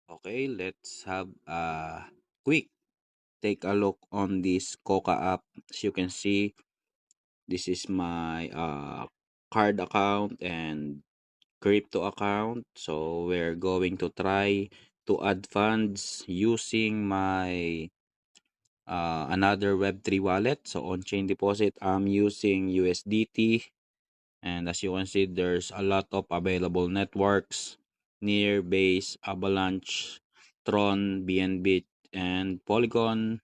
Okay, let's have a quick take a look on this Coca app. As you can see, this is my card account and crypto account. So we're going to try to add funds using my another Web3 wallet. So on chain deposit, I'm using USDT. And as you can see, there's a lot of available networks: Near, Base, Avalanche, Tron, BNB, and Polygon,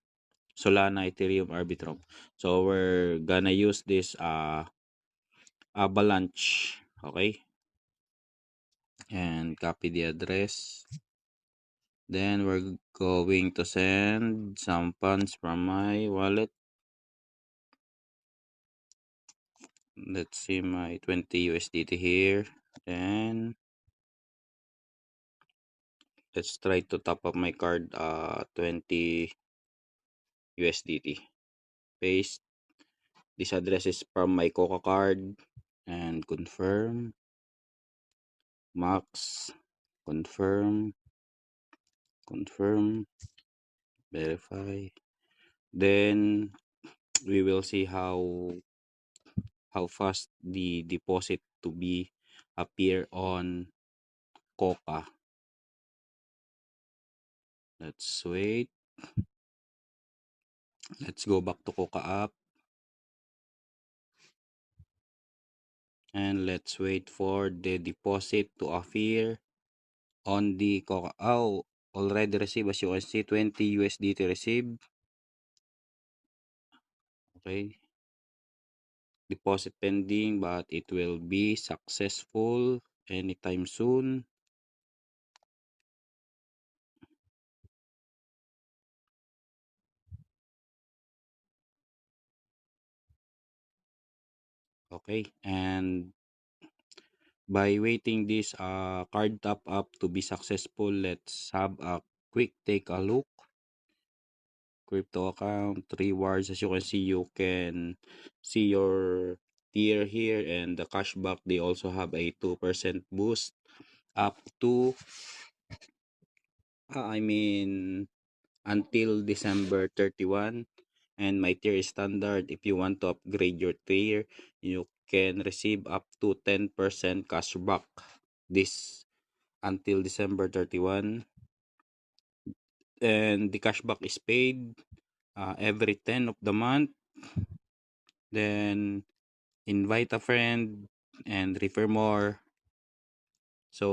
Solana, Ethereum, Arbitrum. So we're gonna use this Avalanche, okay? And copy the address. Then we're going to send some funds from my wallet. Let's see my 20 USDT here. Then let's try to top up my card 20 USDT. Paste. This address is from my Coca card. And confirm. Max. Confirm. Confirm. Verify. Then we will see how fast the deposit to be appear on Coca. Let's wait. Let's go back to Coca app. And let's wait for the deposit to appear on the Coca. Oh, already received. As you can see, 20 USDT received. Okay. Deposit pending, but it will be successful anytime soon. Okay. And by waiting this card top up to be successful, let's have a quick take a look. Crypto account rewards. As you can see, you can see your tier here, and the cashback, they also have a 2% boost up to until December 31. And my tier is standard. If you want to upgrade your tier, you can receive up to 10% cashback this until December 31. And the cashback is paid every 10 of the month. Then invite a friend and refer more. So